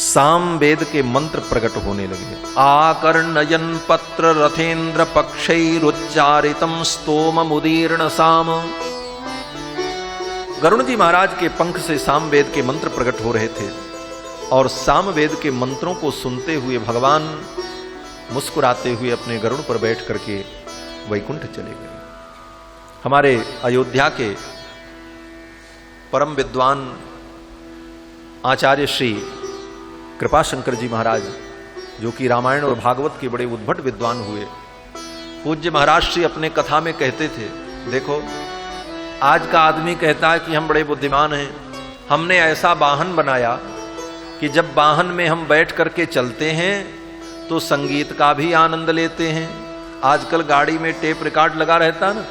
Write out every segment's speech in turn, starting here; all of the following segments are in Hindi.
सामवेद के मंत्र प्रकट होने लगे। आकर्णयन पत्र रथेन्द्र पक्षैरुच्चारितम स्तोम मुदीर्ण साम। गरुड़ जी महाराज के पंख से सामवेद के मंत्र प्रकट हो रहे थे और सामवेद के मंत्रों को सुनते हुए भगवान मुस्कुराते हुए अपने गरुड़ पर बैठ करके वैकुंठ चले गए। हमारे अयोध्या के परम विद्वान आचार्य श्री कृपाशंकर जी महाराज, जो कि रामायण और भागवत के बड़े उद्भट विद्वान हुए, पूज्य महाराज श्री अपने कथा में कहते थे, देखो आज का आदमी कहता है कि हम बड़े बुद्धिमान हैं, हमने ऐसा वाहन बनाया कि जब वाहन में हम बैठ करके चलते हैं तो संगीत का भी आनंद लेते हैं। आजकल गाड़ी में टेप रिकॉर्ड लगा रहता है ना,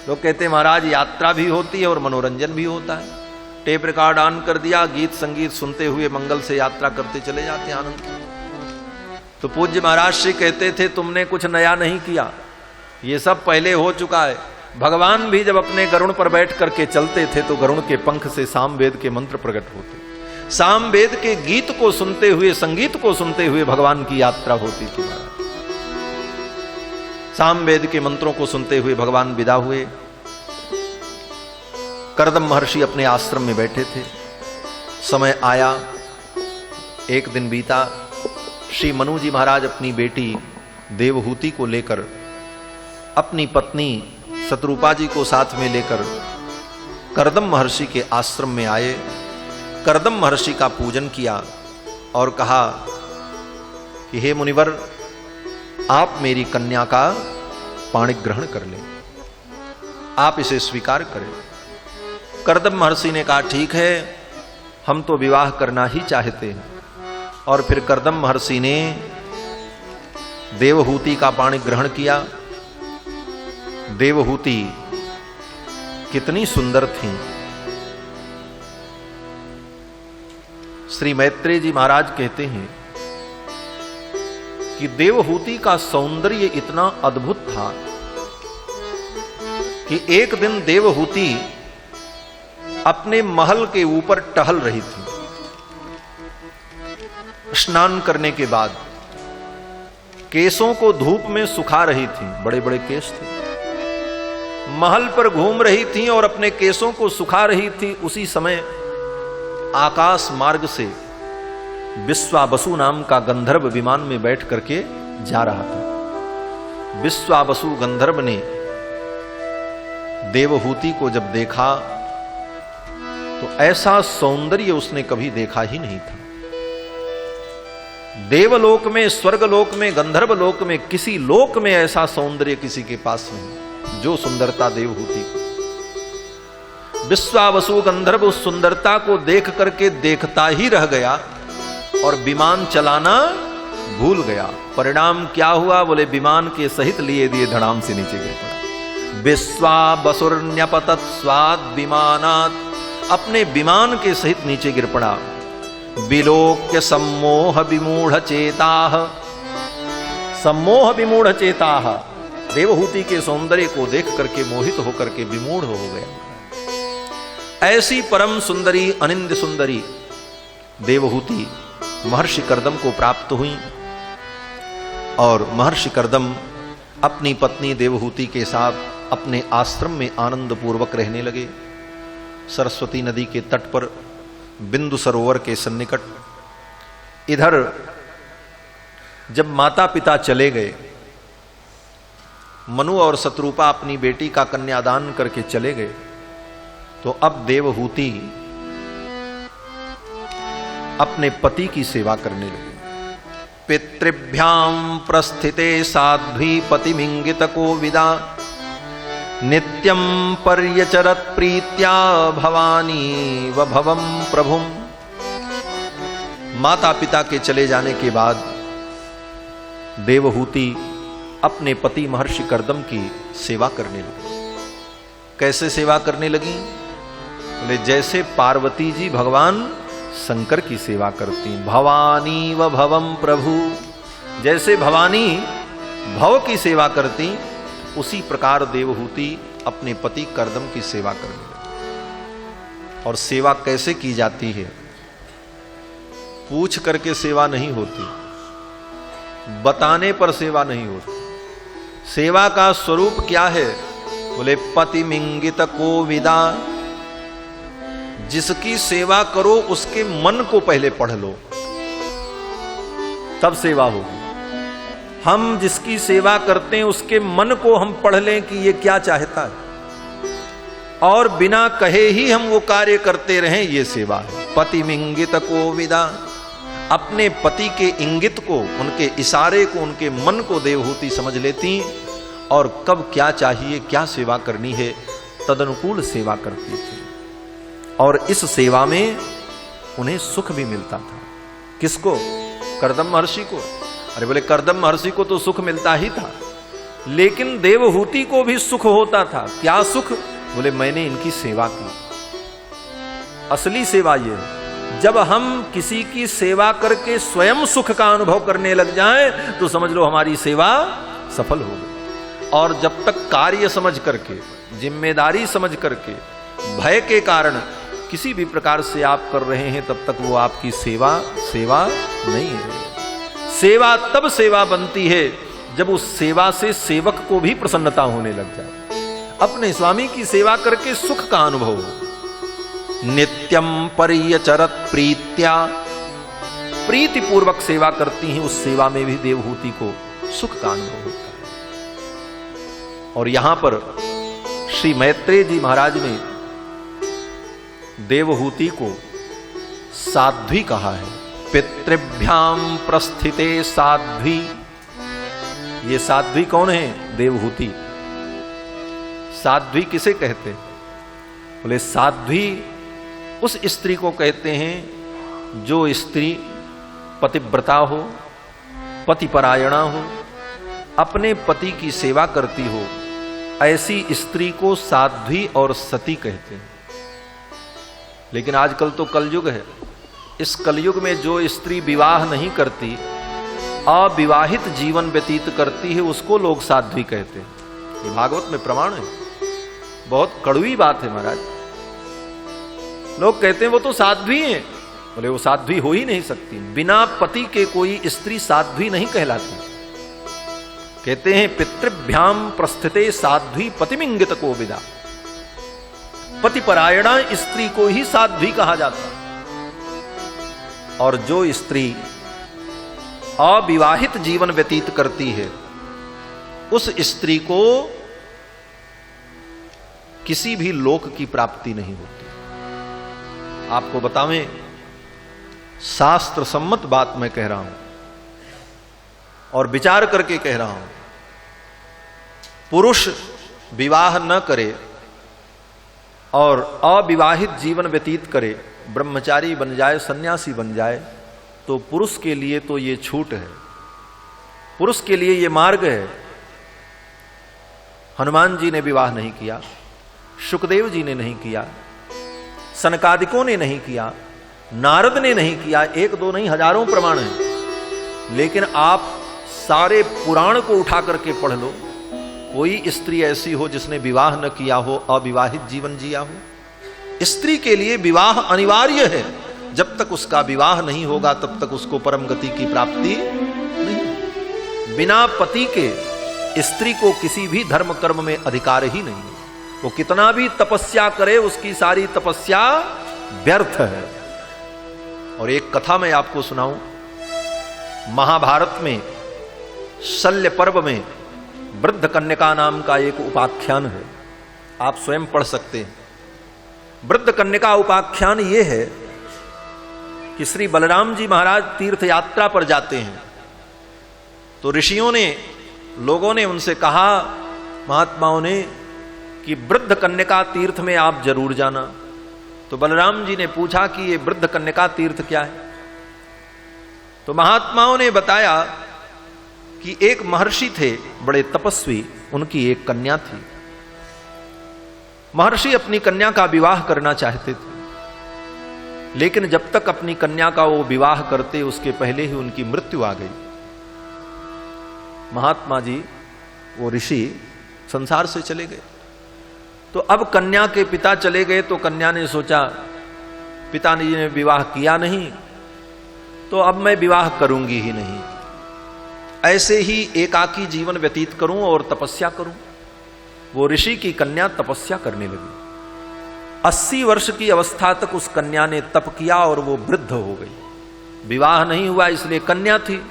लोग कहते हैं महाराज यात्रा भी होती है और मनोरंजन भी होता है। टेप रिकॉर्ड ऑन कर दिया, गीत संगीत सुनते हुए मंगल से यात्रा करते चले जाते हैं आनंद। तो पूज्य महाराज श्री कहते थे तुमने कुछ नया नहीं किया, ये सब पहले हो चुका है। भगवान भी जब अपने गरुड़ पर बैठ करके चलते थे तो गरुड़ के पंख से सामवेद के मंत्र प्रकट होते, सामवेद के गीत को सुनते हुए, संगीत को सुनते हुए भगवान की यात्रा होती थी। सामवेद के मंत्रों को सुनते हुए भगवान विदा हुए। करदम महर्षि अपने आश्रम में बैठे थे। समय आया, एक दिन बीता। श्री मनु जी महाराज अपनी बेटी देवहूति को लेकर, अपनी पत्नी शत्रुपा जी को साथ में लेकर करदम महर्षि के आश्रम में आए। करदम महर्षि का पूजन किया और कहा कि हे मुनिवर, आप मेरी कन्या का पाणी ग्रहण कर लें, आप इसे स्वीकार करें। करदम महर्षि ने कहा ठीक है, हम तो विवाह करना ही चाहते हैं। और फिर करदम महर्षि ने देवहूति का पाणी ग्रहण किया। देवहूति कितनी सुंदर थी। श्री मैत्रेय जी महाराज कहते हैं कि देवहूति का सौंदर्य इतना अद्भुत था कि एक दिन देवहूति अपने महल के ऊपर टहल रही थी। स्नान करने के बाद केसों को धूप में सुखा रही थी, बड़े बड़े केस थे। महल पर घूम रही थी और अपने केसों को सुखा रही थी। उसी समय आकाश मार्ग से विश्वावसु नाम का गंधर्व विमान में बैठ करके जा रहा था। विश्वावसु गंधर्व ने देवहूति को जब देखा तो ऐसा सौंदर्य उसने कभी देखा ही नहीं था। देवलोक में, स्वर्गलोक में, गंधर्व लोक में, किसी लोक में ऐसा सौंदर्य किसी के पास नहीं जो सुंदरता देवहूति को। विश्वावसु गंधर्व उस सुंदरता को देख करके देखता ही रह गया और विमान चलाना भूल गया। परिणाम क्या हुआ? बोले विमान के सहित लिए दिए धड़ाम से नीचे गिर पड़ा। विश्वावसुर्न्यपतत स्वाद विमानात्, अपने विमान के सहित नीचे गिर पड़ा। विलोक्य सम्मोह विमूढ़ चेताः, सम्मोह विमूढ़ चेताः, देवहूति के सौंदर्य को देख करके मोहित होकर के विमूढ़ हो गया। ऐसी परम सुंदरी, अनिंद सुंदरी देवहूति महर्षि कर्दम को प्राप्त हुई और महर्षि कर्दम अपनी पत्नी देवहूति के साथ अपने आश्रम में आनंद पूर्वक रहने लगे। सरस्वती नदी के तट पर बिंदु सरोवर के सन्निकट। इधर जब माता पिता चले गए, मनु और शत्रुपा अपनी बेटी का कन्यादान करके चले गए, तो अब देवहूति अपने पति की सेवा करने लगी। पितृभ्याम प्रस्थिते साध्वी पतिमिंगित को विदा, नित्यं पर्यचरत प्रीत्या भवानी व भवम प्रभुम। माता पिता के चले जाने के बाद देवहूति अपने पति महर्षि कर्दम की सेवा करने लगी। कैसे सेवा करने लगी? बोले जैसे पार्वती जी भगवान शंकर की सेवा करती, भवानी व भवम प्रभु। जैसे भवानी भव की सेवा करती, उसी प्रकार देवहूति अपने पति कर्दम की सेवा करने लगी। और सेवा कैसे की जाती है? पूछ करके सेवा नहीं होती, बताने पर सेवा नहीं होती। सेवा का स्वरूप क्या है? बोले पतिमिंगित को विदा। जिसकी सेवा करो उसके मन को पहले पढ़ लो, तब सेवा होगी। हम जिसकी सेवा करते हैं उसके मन को हम पढ़ लें कि ये क्या चाहता है, और बिना कहे ही हम वो कार्य करते रहें, ये सेवा है। पतिमिंगित को विदा। अपने पति के इंगित को, उनके इशारे को, उनके मन को देवहूति समझ लेती और कब क्या चाहिए, क्या सेवा करनी है, तदनुकूल सेवा करती थी। और इस सेवा में उन्हें सुख भी मिलता था। किसको? कर्दम महर्षि को। अरे बोले कर्दम महर्षि को तो सुख मिलता ही था, लेकिन देवहूति को भी सुख होता था। क्या सुख? बोले मैंने इनकी सेवा की। असली सेवा ये है, जब हम किसी की सेवा करके स्वयं सुख का अनुभव करने लग जाएं, तो समझ लो हमारी सेवा सफल हो गई। और जब तक कार्य समझ करके, जिम्मेदारी समझ करके, भय के कारण किसी भी प्रकार से आप कर रहे हैं, तब तक वो आपकी सेवा नहीं है। सेवा तब सेवा बनती है जब उस सेवा से सेवक को भी प्रसन्नता होने लग जाए, अपने स्वामी की सेवा करके सुख का अनुभव हो। नित्यम पर्यचरत प्रीत्या। प्रीति पूर्वक सेवा करती हैं, उस सेवा में भी देवहूति को सुख का अनुभव होता है। और यहां पर श्री मैत्रेय जी महाराज ने देवहूति को साध्वी कहा है। पितृभ्याम प्रस्थिते साध्वी। ये साध्वी कौन है? देवहूति। साध्वी किसे कहते हैं? बोले साध्वी उस स्त्री को कहते हैं जो स्त्री पतिव्रता हो, पतिपरायणा हो, अपने पति की सेवा करती हो, ऐसी स्त्री को साध्वी और सती कहते हैं। लेकिन आजकल तो कलयुग है। इस कलयुग में जो स्त्री विवाह नहीं करती, अविवाहित जीवन व्यतीत करती है, उसको लोग साध्वी कहते हैं। ये भागवत में प्रमाण है। बहुत कड़वी बात है महाराज। लोग कहते हैं वो तो साध्वी हैं। बोले वो साध्वी हो ही नहीं सकती। बिना पति के कोई स्त्री साध्वी नहीं कहलाती। कहते हैं पितृभ्याम प्रस्थिते साध्वी पतिमिंगित को विदा। पतिपरायणा स्त्री को ही साध्वी कहा जाता। और जो स्त्री अविवाहित जीवन व्यतीत करती है, उस स्त्री को किसी भी लोक की प्राप्ति नहीं होती। आपको बतावें, शास्त्र सम्मत बात मैं कह रहा हूं और विचार करके कह रहा हूं। पुरुष विवाह न करे और अविवाहित जीवन व्यतीत करे, ब्रह्मचारी बन जाए, सन्यासी बन जाए, तो पुरुष के लिए तो ये छूट है, पुरुष के लिए ये मार्ग है। हनुमान जी ने विवाह नहीं किया, शुकदेव जी ने नहीं किया, सनकादिकों ने नहीं किया, नारद ने नहीं किया, एक दो नहीं हजारों प्रमाण हैं। लेकिन आप सारे पुराण को उठा करके पढ़ लो, कोई स्त्री ऐसी हो जिसने विवाह न किया हो, अविवाहित जीवन जिया हो। स्त्री के लिए विवाह अनिवार्य है। जब तक उसका विवाह नहीं होगा तब तक उसको परम गति की प्राप्ति नहीं। बिना पति के स्त्री को किसी भी धर्म कर्म में अधिकार ही नहीं है। वो कितना भी तपस्या करे, उसकी सारी तपस्या व्यर्थ है। और एक कथा मैं आपको सुनाऊं। महाभारत में शल्य पर्व में वृद्ध कन्यका नाम का एक उपाख्यान है, आप स्वयं पढ़ सकते हैं। वृद्ध कन्यका उपाख्यान ये है कि श्री बलराम जी महाराज तीर्थ यात्रा पर जाते हैं, तो ऋषियों ने, लोगों ने उनसे कहा, महात्माओं ने, कि वृद्ध कन्यका तीर्थ में आप जरूर जाना। तो बलराम जी ने पूछा कि ये वृद्ध कन्यका तीर्थ क्या है? तो महात्माओं ने बताया कि एक महर्षि थे, बड़े तपस्वी, उनकी एक कन्या थी। महर्षि अपनी कन्या का विवाह करना चाहते थे, लेकिन जब तक अपनी कन्या का वो विवाह करते, उसके पहले ही उनकी मृत्यु आ गई। महात्मा जी, वो ऋषि, संसार से चले गए। तो अब कन्या के पिता चले गए, तो कन्या ने सोचा, पिताजी ने विवाह किया नहीं, तो अब मैं विवाह करूंगी ही नहीं, ऐसे ही एकाकी जीवन व्यतीत करूं और तपस्या करूं। वो ऋषि की कन्या तपस्या करने लगी। 80 वर्ष की अवस्था तक उस कन्या ने तप किया और वो वृद्ध हो गई। विवाह नहीं हुआ इसलिए कन्या थी,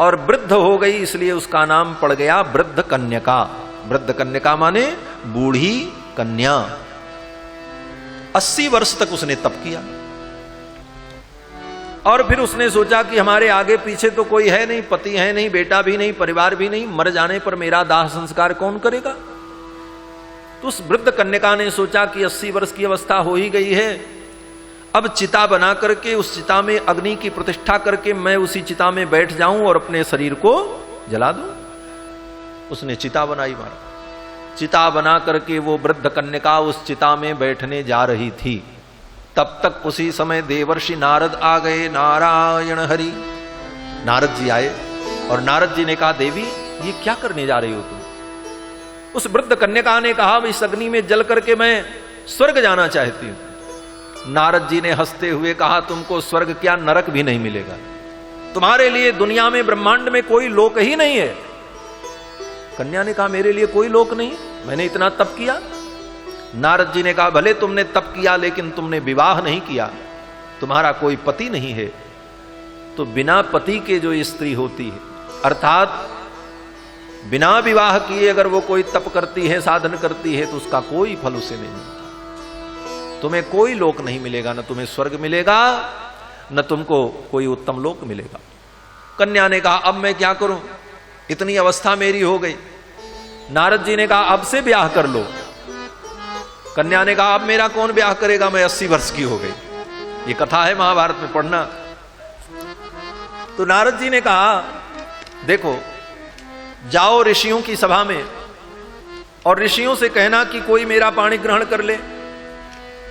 और वृद्ध हो गई इसलिए उसका नाम पड़ गया वृद्ध कन्यका। वृद्ध कन्यका माने बूढ़ी कन्या। 80 वर्ष तक उसने तप किया और फिर उसने सोचा कि हमारे आगे पीछे तो कोई है नहीं, पति है नहीं, बेटा भी नहीं, परिवार भी नहीं, मर जाने पर मेरा दाह संस्कार कौन करेगा। तो उस वृद्ध कन्यका ने सोचा कि 80 वर्ष की अवस्था हो ही गई है, अब चिता बना करके उस चिता में अग्नि की प्रतिष्ठा करके मैं उसी चिता में बैठ जाऊं और अपने शरीर को जला दूं। उसने चिता बनाई। मारा चिता बना करके वो वृद्ध कन्यका उस चिता में बैठने जा रही थी। तब तक उसी समय देवर्षि नारद आ गए। नारायण हरि। नारद जी आए और नारद जी ने कहा, देवी ये क्या करने जा रही हो तुम। उस वृद्ध कन्यका ने कहा, इस अग्नि में जल करके मैं स्वर्ग जाना चाहती हूं। नारद जी ने हंसते हुए कहा, तुमको स्वर्ग क्या नरक भी नहीं मिलेगा, तुम्हारे लिए दुनिया में ब्रह्मांड में कोई लोक ही नहीं है। कन्या ने कहा, मेरे लिए कोई लोक नहीं, मैंने इतना तप किया। नारद जी ने कहा, भले तुमने तप किया लेकिन तुमने विवाह नहीं किया, तुम्हारा कोई पति नहीं है। तो बिना पति के जो स्त्री होती है, अर्थात बिना विवाह किए अगर वो कोई तप करती है, साधन करती है, तो उसका कोई फल उसे नहीं मिलता। तुम्हें कोई लोक नहीं मिलेगा, न तुम्हें स्वर्ग मिलेगा न तुमको कोई उत्तम लोक मिलेगा। कन्या ने कहा, अब मैं क्या करूं, इतनी अवस्था मेरी हो गई। नारद जी ने कहा, अब से ब्याह कर लो। कन्या ने कहा, अब मेरा कौन ब्याह करेगा, मैं 80 वर्ष की हो गई। ये कथा है महाभारत में, पढ़ना। तो नारद जी ने कहा, देखो जाओ ऋषियों की सभा में और ऋषियों से कहना कि कोई मेरा पाणी ग्रहण कर ले,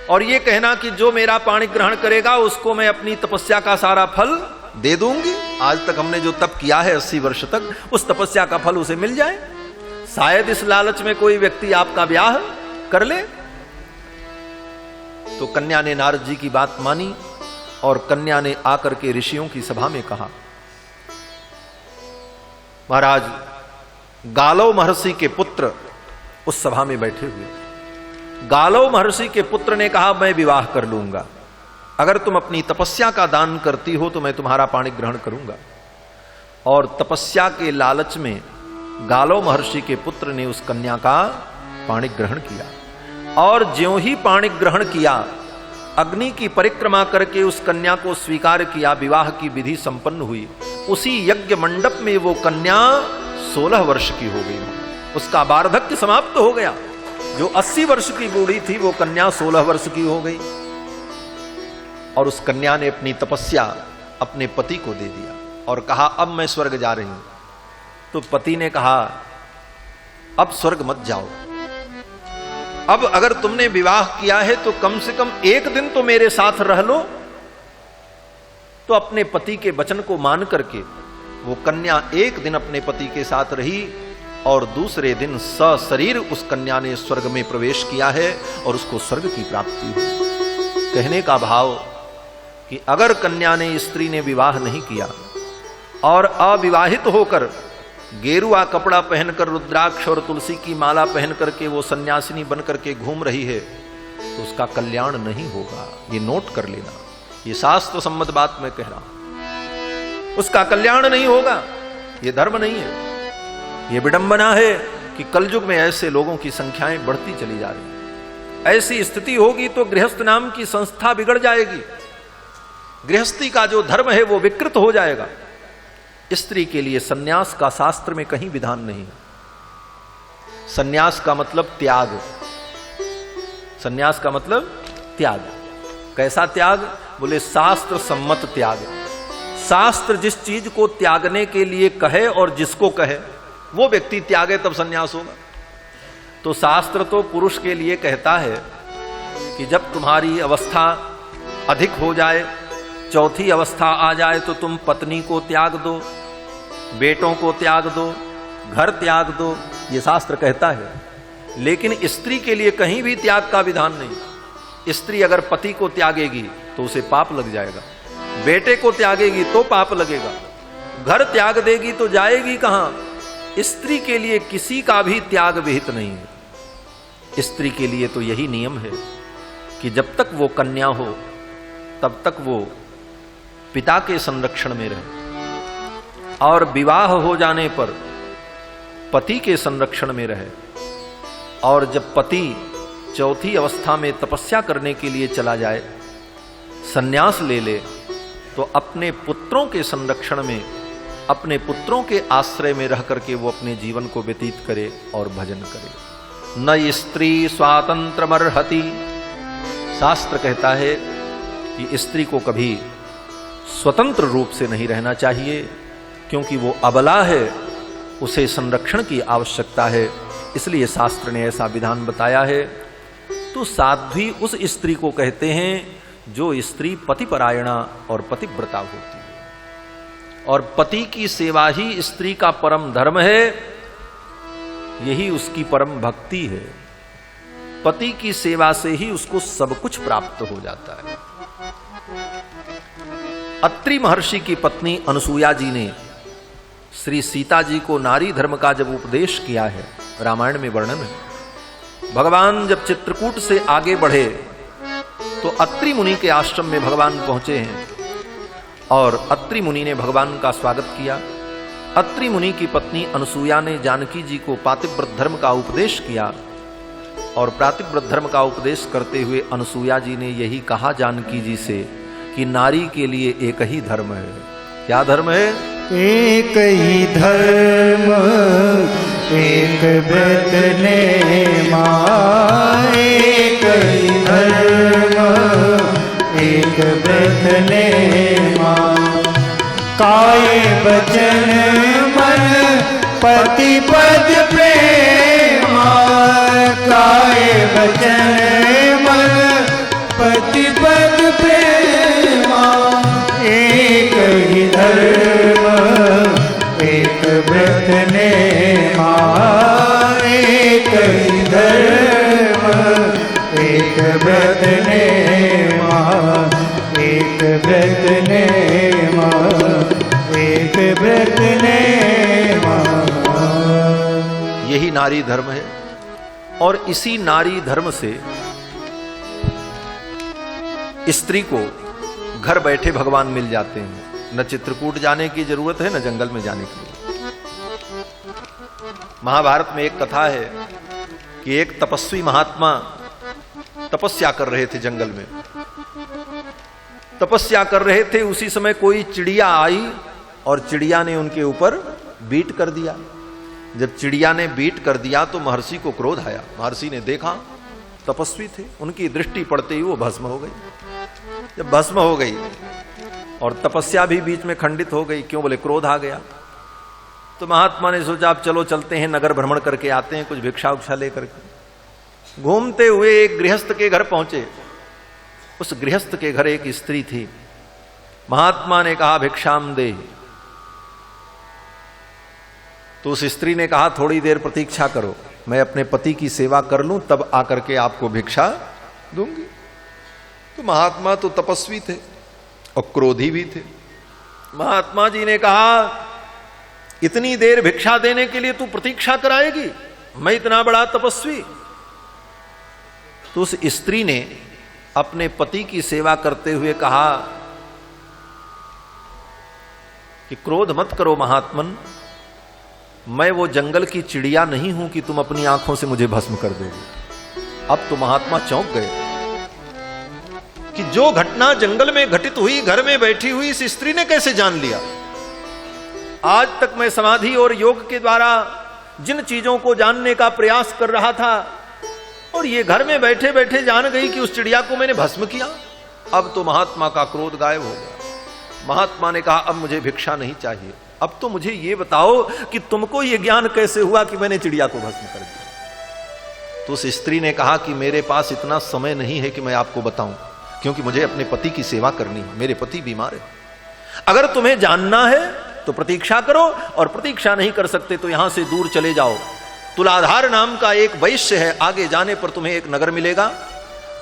और ये कहना कि जो मेरा पाणी ग्रहण करेगा उसको मैं अपनी तपस्या का सारा फल दे दूंगी। आज तक हमने जो तप किया है 80 वर्ष तक, उस तपस्या का फल उसे मिल जाए। शायद इस लालच में कोई व्यक्ति आपका ब्याह कर ले। तो कन्या ने नारद जी की बात मानी और कन्या ने आकर के ऋषियों की सभा में कहा, महाराज गालव महर्षि के पुत्र उस सभा में बैठे हुए। गालव महर्षि के पुत्र ने कहा, मैं विवाह कर लूंगा, अगर तुम अपनी तपस्या का दान करती हो तो मैं तुम्हारा पाणी ग्रहण करूंगा। और तपस्या के लालच में गालव महर्षि के पुत्र ने उस कन्या का पाणी ग्रहण किया, और ज्यों ही पाणी ग्रहण किया, अग्नि की परिक्रमा करके उस कन्या को स्वीकार किया, विवाह की विधि संपन्न हुई। उसी यज्ञ मंडप में वो कन्या 16 वर्ष की हो गई, उसका वार्धक्य समाप्त हो गया। जो 80 वर्ष की बूढ़ी थी वो कन्या 16 वर्ष की हो गई। और उस कन्या ने अपनी तपस्या अपने पति को दे दिया और कहा, अब मैं स्वर्ग जा रही हूं। तो पति ने कहा, अब स्वर्ग मत जाओ, अब अगर तुमने विवाह किया है तो कम से कम एक दिन तो मेरे साथ रह लो। तो अपने पति के वचन को मान करके वो कन्या एक दिन अपने पति के साथ रही, और दूसरे दिन सशरीर उस कन्या ने स्वर्ग में प्रवेश किया है और उसको स्वर्ग की प्राप्ति हुई। कहने का भाव कि अगर कन्या ने, स्त्री ने विवाह नहीं किया और अविवाहित होकर गेरुआ कपड़ा पहनकर, रुद्राक्ष और तुलसी की माला पहन करके वो सन्यासिनी बन करके घूम रही है, तो उसका कल्याण नहीं होगा। ये नोट कर लेना, ये शास्त्र सम्मत बात मैं कह रहा हूं। उसका कल्याण नहीं होगा, ये धर्म नहीं है। ये विडंबना है कि कलयुग में ऐसे लोगों की संख्याएं बढ़ती चली जा रही। ऐसी स्थिति होगी तो गृहस्थ नाम की संस्था बिगड़ जाएगी, गृहस्थी का जो धर्म है वो विकृत हो जाएगा। स्त्री के लिए सन्यास का शास्त्र में कहीं विधान नहीं। सन्यास का मतलब त्याग, सन्यास का मतलब त्याग। कैसा त्याग? बोले शास्त्र सम्मत त्याग। शास्त्र जिस चीज को त्यागने के लिए कहे और जिसको कहे वो व्यक्ति त्यागे तब सन्यास होगा। तो शास्त्र तो पुरुष के लिए कहता है कि जब तुम्हारी अवस्था अधिक हो जाए, चौथी अवस्था आ जाए, तो तुम पत्नी को त्याग दो, बेटों को त्याग दो, घर त्याग दो, ये शास्त्र कहता है। लेकिन स्त्री के लिए कहीं भी त्याग का विधान नहीं। स्त्री अगर पति को त्यागेगी तो उसे पाप लग जाएगा। बेटे को त्यागेगी तो पाप लगेगा, घर त्याग देगी तो जाएगी कहां। स्त्री के लिए किसी का भी त्याग विहित नहीं है। स्त्री के लिए तो यही नियम है कि जब तक वो कन्या हो तब तक वो पिता के संरक्षण में रहे और विवाह हो जाने पर पति के संरक्षण में रहे। और जब पति चौथी अवस्था में तपस्या करने के लिए चला जाए, संन्यास ले ले, तो अपने पुत्रों के संरक्षण में, अपने पुत्रों के आश्रय में रह करके वो अपने जीवन को व्यतीत करे और भजन करे। न स्त्री स्वातंत्रमर्हति, शास्त्र कहता है कि स्त्री को कभी स्वतंत्र रूप से नहीं रहना चाहिए, क्योंकि वो अबला है, उसे संरक्षण की आवश्यकता है। इसलिए शास्त्र ने ऐसा विधान बताया है। तो साध्वी उस स्त्री को कहते हैं जो स्त्री पतिपरायणा और पतिव्रता होती है, और पति की सेवा ही स्त्री का परम धर्म है, यही उसकी परम भक्ति है। पति की सेवा से ही उसको सब कुछ प्राप्त हो जाता है। अत्रि महर्षि की पत्नी अनसुया जी ने श्री सीता जी को नारी धर्म का जब उपदेश किया है, रामायण में वर्णन है। भगवान जब चित्रकूट से आगे बढ़े तो अत्रि मुनि के आश्रम में भगवान पहुंचे हैं और अत्रि मुनि ने भगवान का स्वागत किया। अत्रि मुनि की पत्नी अनसुया ने जानकी जी को पातिव्रत धर्म का उपदेश किया और पातिव्रत धर्म का उपदेश करते हुए अनसुया जी ने यही कहा जानकी जी से कि नारी के लिए एक ही धर्म है। क्या धर्म है? एक ही धर्म एक व्रत नेमा, एक ही धर्म एक व्रत नेमा, काये वचन मन पति पद प्रेमा, काये वचन मन पति पद प्रेमा, एक ही धर्म एक व्रत नेमा, एक ही धर्म एक व्रत नेमा, एक व्रत नेमा, एक व्रत नेमा। यही नारी धर्म है। और इसी नारी धर्म से स्त्री को घर बैठे भगवान मिल जाते हैं। न चित्रकूट जाने की जरूरत है, न जंगल में जाने की। महाभारत में एक कथा है कि एक तपस्वी महात्मा तपस्या कर रहे थे जंगल में। तपस्या कर रहे थे, उसी समय कोई चिड़िया आई और चिड़िया ने उनके ऊपर बीट कर दिया। जब चिड़िया ने बीट कर दिया तो महर्षि को क्रोध आया। महर्षि ने देखा, तपस्वी थे, उनकी दृष्टि पड़ते ही वो भस्म हो गई। जब भस्म हो गई और तपस्या भी बीच में खंडित हो गई, क्यों? बोले क्रोध आ गया। तो महात्मा ने सोचा अब चलो चलते हैं, नगर भ्रमण करके आते हैं, कुछ भिक्षा उक्षा लेकर के। घूमते हुए एक गृहस्थ के घर पहुंचे। उस गृहस्थ के घर एक स्त्री थी। महात्मा ने कहा भिक्षाम दे। तो उस स्त्री ने कहा थोड़ी देर प्रतीक्षा करो, मैं अपने पति की सेवा कर लूं, तब आकर के आपको भिक्षा दूंगी। तो महात्मा तो तपस्वी थे और क्रोधी भी थे। महात्मा जी ने कहा इतनी देर भिक्षा देने के लिए तू प्रतीक्षा कराएगी? मैं इतना बड़ा तपस्वी? तो उस स्त्री ने अपने पति की सेवा करते हुए कहा कि क्रोध मत करो महात्मन, मैं वो जंगल की चिड़िया नहीं हूं कि तुम अपनी आंखों से मुझे भस्म कर दोगे। अब तो महात्मा चौंक गए कि जो घटना जंगल में घटित हुई, घर में बैठी हुई इस स्त्री ने कैसे जान लिया? आज तक मैं समाधि और योग के द्वारा जिन चीजों को जानने का प्रयास कर रहा था, और ये घर में बैठे बैठे जान गई कि उस चिड़िया को मैंने भस्म किया। अब तो महात्मा का क्रोध गायब हो गया। महात्मा ने कहा अब मुझे भिक्षा नहीं चाहिए, अब तो मुझे ये बताओ कि तुमको ये ज्ञान कैसे हुआ कि मैंने चिड़िया को भस्म कर दिया? तो उस स्त्री ने कहा कि मेरे पास इतना समय नहीं है कि मैं आपको बताऊं, क्योंकि मुझे अपने पति की सेवा करनी है, मेरे पति बीमार है। अगर तुम्हें जानना है तो प्रतीक्षा करो, और प्रतीक्षा नहीं कर सकते तो यहां से दूर चले जाओ। तुलाधार नाम का एक वैश्य है, आगे जाने पर तुम्हें एक नगर मिलेगा।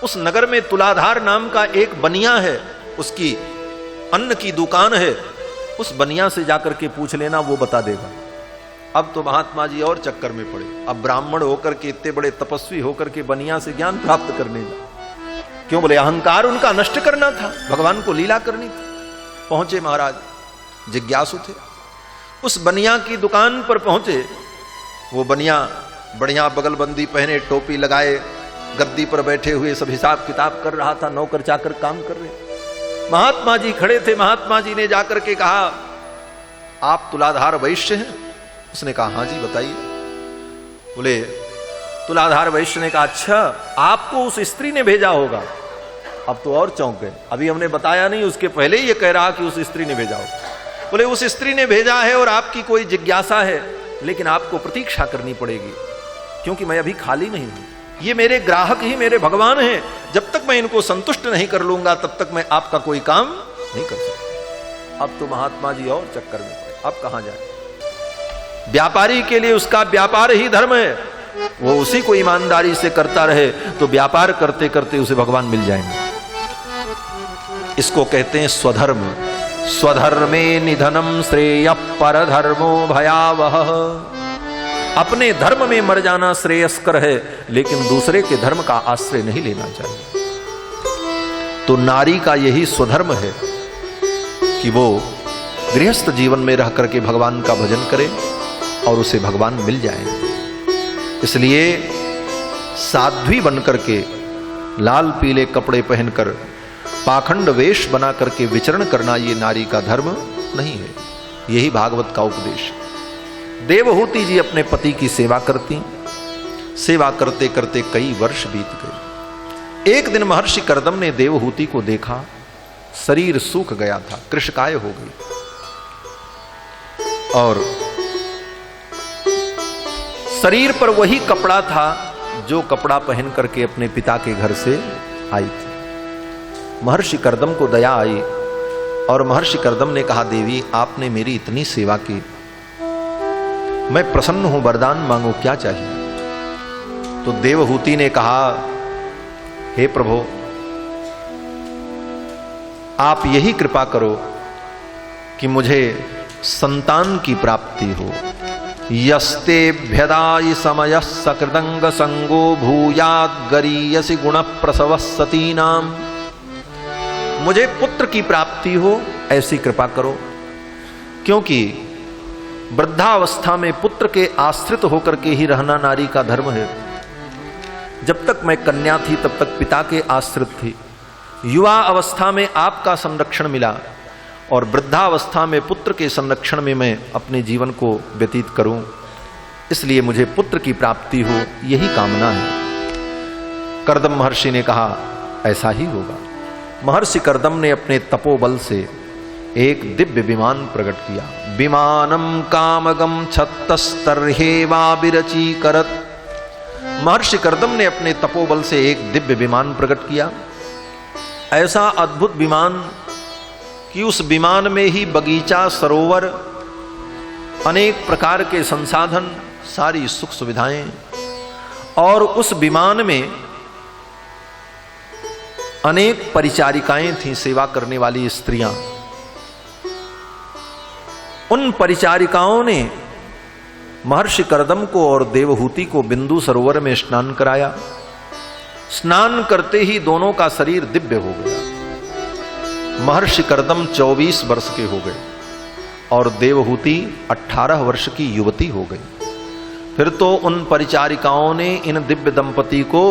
उस नगर में तुलाधार नाम का एक बनिया है, उसकी अन्न की दुकान है, उस बनिया से जाकर के पूछ लेना, वो बता देगा। अब तो महात्मा जी और चक्कर में पड़े। अब ब्राह्मण होकर के, इतने बड़े तपस्वी होकर के बनिया से ज्ञान प्राप्त करने जा, क्यों? बोले अहंकार उनका नष्ट करना था, भगवान को लीला करनी थी। पहुंचे महाराज, जिज्ञासु थे, उस बनिया की दुकान पर पहुंचे। वो बनिया बढ़िया बगलबंदी पहने, टोपी लगाए, गद्दी पर बैठे हुए सब हिसाब किताब कर रहा था, नौकर चाकर काम कर रहे। महात्मा जी खड़े थे। महात्मा जी ने जाकर के कहा, आप तुलाधार वैश्य हैं? उसने कहा, हाँ जी बताइए। बोले, तुलाधार वैश्य ने कहा, अच्छा आपको उस स्त्री ने भेजा होगा। अब तो और चौंक गए, अभी हमने बताया नहीं, उसके पहले ही ये कह रहा कि उस स्त्री ने भेजा होगा। बोले, उस स्त्री ने भेजा है और आपकी कोई जिज्ञासा है, लेकिन आपको प्रतीक्षा करनी पड़ेगी, क्योंकि मैं अभी खाली नहीं हूं। ये मेरे ग्राहक ही मेरे भगवान हैं, जब तक मैं इनको संतुष्ट नहीं कर लूंगा तब तक मैं आपका कोई काम नहीं कर सकता। अब तो महात्मा जी और चक्कर में पड़े, अब कहां जाए? व्यापारी के लिए उसका व्यापार ही धर्म है, वो उसी को ईमानदारी से करता रहे तो व्यापार करते करते उसे भगवान मिल जाएंगे। इसको कहते हैं स्वधर्म। स्वधर्मे निधनम श्रेय परधर्मो भयावह। अपने धर्म में मर जाना श्रेयस्कर है, लेकिन दूसरे के धर्म का आश्रय नहीं लेना चाहिए। तो नारी का यही स्वधर्म है कि वो गृहस्थ जीवन में रह करके भगवान का भजन करे और उसे भगवान मिल जाए। इसलिए साध्वी बनकर के, लाल पीले कपड़े पहनकर, पाखंड वेश बना करके विचरण करना ये नारी का धर्म नहीं है। यही भागवत का उपदेश है। देवहूति जी अपने पति की सेवा करती। सेवा करते करते कई वर्ष बीत गए। एक दिन महर्षि कर्दम ने देवहूति को देखा, शरीर सूख गया था, कृशकाय हो गई, और शरीर पर वही कपड़ा था जो कपड़ा पहन करके अपने पिता के घर से आई थी। महर्षि कर्दम को दया आई और महर्षि कर्दम ने कहा, देवी आपने मेरी इतनी सेवा की, मैं प्रसन्न हूं, वरदान मांगो, क्या चाहिए? तो देवहूति ने कहा, हे प्रभु आप यही कृपा करो कि मुझे संतान की प्राप्ति हो। यस्ते भ्यदायि समय सकृदंग संगो भूयाद गरीयसी गुण प्रसव सतीनाम। मुझे पुत्र की प्राप्ति हो, ऐसी कृपा करो, क्योंकि वृद्धावस्था में पुत्र के आश्रित होकर के ही रहना नारी का धर्म है। जब तक मैं कन्या थी तब तक पिता के आश्रित थी, युवा अवस्था में आपका संरक्षण मिला और वृद्धावस्था में पुत्र के संरक्षण में मैं अपने जीवन को व्यतीत करूं, इसलिए मुझे पुत्र की प्राप्ति हो, यही कामना है। कर्दम महर्षि ने कहा, ऐसा ही होगा। महर्षि कर्दम ने अपने तपोबल से एक दिव्य विमान प्रकट किया। विमानम कामगम छत्तस्तर्हेवा विरची करत। महर्षि कर्दम ने अपने तपोबल से एक दिव्य विमान प्रकट किया। ऐसा अद्भुत विमान कि उस विमान में ही बगीचा, सरोवर, अनेक प्रकार के संसाधन, सारी सुख सुविधाएं, और उस विमान में अनेक परिचारिकाएं थीं, सेवा करने वाली स्त्रियां। उन परिचारिकाओं ने महर्षि कर्दम को और देवहूति को बिंदु सरोवर में स्नान कराया। स्नान करते ही दोनों का शरीर दिव्य हो गया। महर्षि कर्दम 24 वर्ष के हो गए और देवहूति 18 वर्ष की युवती हो गई। फिर तो उन परिचारिकाओं ने इन दिव्य दंपति को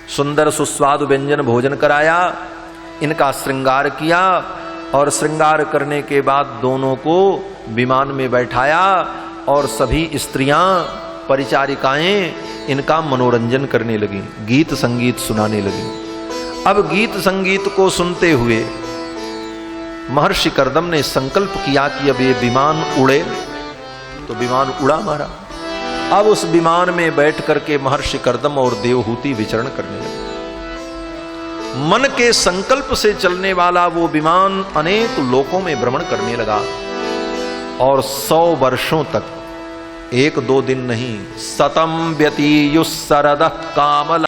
सुंदर सुस्वादु व्यंजन भोजन कराया, इनका श्रृंगार किया, और श्रृंगार करने के बाद दोनों को विमान में बैठाया और सभी स्त्रियां, परिचारिकाएं इनका मनोरंजन करने लगी, गीत संगीत सुनाने लगी। अब गीत संगीत को सुनते हुए महर्षि कर्दम ने संकल्प किया कि अब ये विमान उड़े, तो विमान उड़ा मारा। अब उस विमान में बैठ करके महर्षि कर्दम और देवहूति विचरण करने लगे। मन के संकल्प से चलने वाला वो विमान अनेक लोकों में भ्रमण करने लगा और 100 वर्षों तक, 1-2 दिन नहीं, शतम व्यतीयुः शरदः कामल